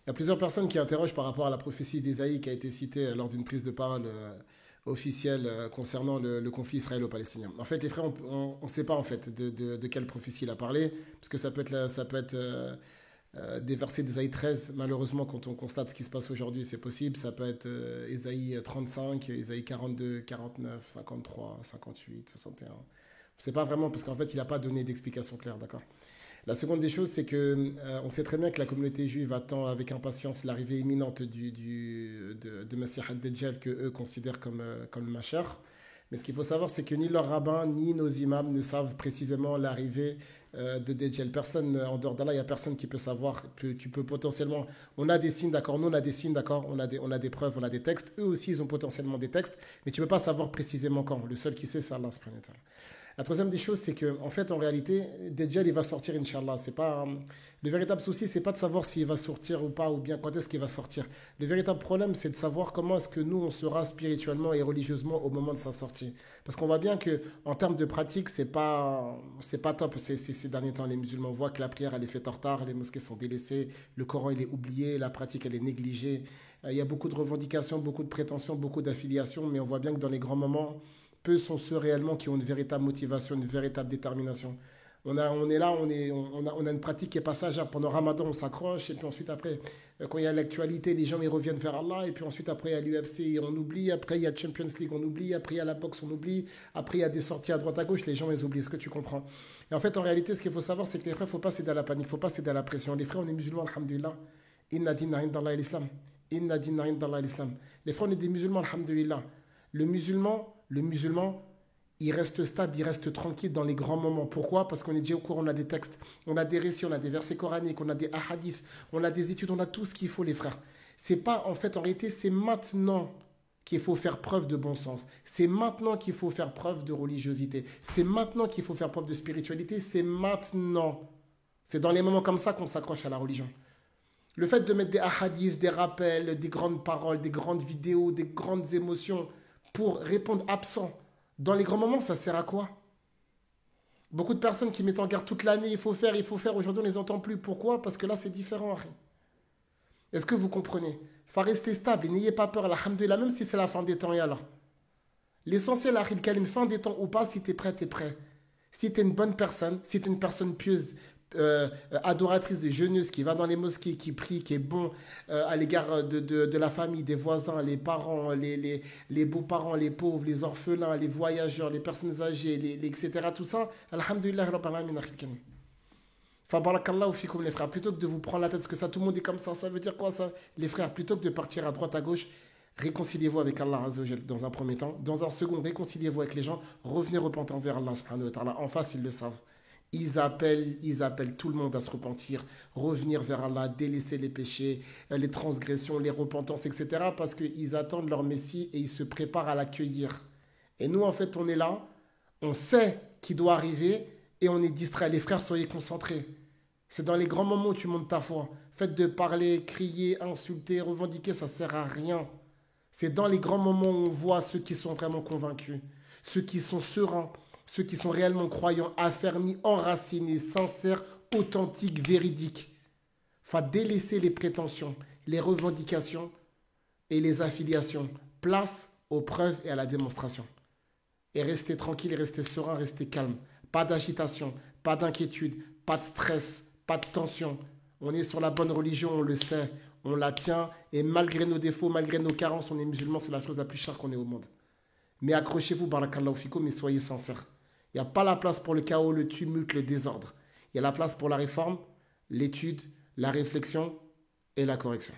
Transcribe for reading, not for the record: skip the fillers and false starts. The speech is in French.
Il y a plusieurs personnes qui interrogent par rapport à la prophétie d'Ésaïe qui a été citée lors d'une prise de parole officielle concernant le conflit israélo-palestinien. En fait, les frères, on ne sait pas en fait de quelle prophétie il a parlé, parce que ça peut être des versets d'Ésaïe 13. Malheureusement, quand on constate ce qui se passe aujourd'hui, c'est possible. Ça peut être Ésaïe 35, Ésaïe 42, 49, 53, 58, 61. On ne sait pas vraiment, parce qu'en fait, il n'a pas donné d'explication claire, d'accord. La seconde des choses, c'est que on sait très bien que la communauté juive attend avec impatience l'arrivée imminente de Messih ad-Dajjal que eux considèrent comme le Machar. Mais ce qu'il faut savoir, c'est que ni leurs rabbins ni nos imams ne savent précisément l'arrivée de Dajjal. Personne, en dehors d'Allah, il n'y a personne qui peut savoir. Tu peux potentiellement. On a des signes, d'accord. Nous, on a des signes, d'accord. On a des preuves, on a des textes. Eux aussi, ils ont potentiellement des textes. Mais tu ne peux pas savoir précisément quand. Le seul qui sait, c'est Allah subhanahu wa ta'ala. La troisième des choses, c'est que, en fait, en réalité, Dajjal, il va sortir, Inch'Allah. C'est pas, le véritable souci, c'est pas de savoir s'il va sortir ou pas, ou bien quand est-ce qu'il va sortir. Le véritable problème, c'est de savoir comment est-ce que nous, on sera spirituellement et religieusement au moment de sa sortie. Parce qu'on voit bien que, en termes de pratique, c'est pas top ces derniers temps. Les musulmans voient que la prière, elle est faite en retard, les mosquées sont délaissées, le Coran, il est oublié, la pratique, elle est négligée. Il y a beaucoup de revendications, beaucoup de prétentions, beaucoup d'affiliations, mais on voit bien que dans les grands moments, peu sont ceux réellement qui ont une véritable motivation, une véritable détermination. On est là, on a une pratique qui est passager. Pendant Ramadan, on s'accroche, et puis ensuite, après, quand il y a l'actualité, les gens ils reviennent vers Allah, et puis ensuite, après, il y a l'UFC, on oublie, après, il y a Champions League, on oublie, après, il y a la boxe, on oublie, après, il y a des sorties à droite à gauche, les gens, ils oublient. Est-ce que tu comprends? Et en fait, en réalité, ce qu'il faut savoir, c'est que les frères, il ne faut pas céder à la panique, il ne faut pas céder à la pression. Les frères, on est musulmans, alhamdulillah. Inna dinna indallah l'islam. Inna dinna indallah l'islam. Les frères, on est des musulmans, alhamdulillah. Le musulman, il reste stable, il reste tranquille dans les grands moments. Pourquoi? Parce qu'on est déjà au courant, on a des textes, on a des récits, on a des versets coraniques, on a des ahadiths, on a des études, on a tout ce qu'il faut, les frères. C'est pas, en fait, en réalité, c'est maintenant qu'il faut faire preuve de bon sens. C'est maintenant qu'il faut faire preuve de religiosité. C'est maintenant qu'il faut faire preuve de spiritualité. C'est maintenant. C'est dans les moments comme ça qu'on s'accroche à la religion. Le fait de mettre des ahadiths, des rappels, des grandes paroles, des grandes vidéos, des grandes émotions pour répondre absent dans les grands moments, ça sert à quoi? Beaucoup de personnes qui mettent en garde toute l'année, il faut faire, aujourd'hui on ne les entend plus. Pourquoi? Parce que là c'est différent, Harry. Est-ce que vous comprenez? Il faut rester stable et n'ayez pas peur, alhamdoulilah, même si c'est la fin des temps et alors. L'essentiel, Harry, qu'elle ait une fin des temps ou pas, si tu es prêt, tu es prêt. Si tu es une bonne personne, si tu es une personne pieuse, adoratrice et jeûneuse, qui va dans les mosquées, qui prie, qui est bon à l'égard de la famille, des voisins, les parents, les beaux-parents, les pauvres, les orphelins, les voyageurs, les personnes âgées, etc. Tout ça, alhamdulillah, rabbil alamin, akhil karim. Fabarakallahu fikum les frères, plutôt que de vous prendre la tête, parce que ça, tout le monde est comme ça veut dire quoi ça? Les frères, plutôt que de partir à droite, à gauche, réconciliez-vous avec Allah Azzawajal dans un premier temps. Dans un second, réconciliez-vous avec les gens, revenez repentant vers Allah subhanahu wa ta'ala. En face, ils le savent. Ils appellent tout le monde à se repentir, revenir vers Allah, délaisser les péchés, les transgressions, les repentances, etc. Parce qu'ils attendent leur Messie et ils se préparent à l'accueillir. Et nous, en fait, on est là, on sait qu'il doit arriver et on est distrait. Les frères, soyez concentrés. C'est dans les grands moments où tu montes ta foi. Faites de parler, crier, insulter, revendiquer, ça ne sert à rien. C'est dans les grands moments où on voit ceux qui sont vraiment convaincus, ceux qui sont sereins, ceux qui sont réellement croyants, affermis, enracinés, sincères, authentiques, véridiques. Faut délaisser les prétentions, les revendications et les affiliations. Place aux preuves et à la démonstration. Et restez tranquille, restez serein, restez calme. Pas d'agitation, pas d'inquiétude, pas de stress, pas de tension. On est sur la bonne religion, on le sait, on la tient. Et malgré nos défauts, malgré nos carences, on est musulman, c'est la chose la plus chère qu'on ait au monde. Mais accrochez-vous, barakallahu fikum, mais soyez sincères. Il n'y a pas la place pour le chaos, le tumulte, le désordre. Il y a la place pour la réforme, l'étude, la réflexion et la correction.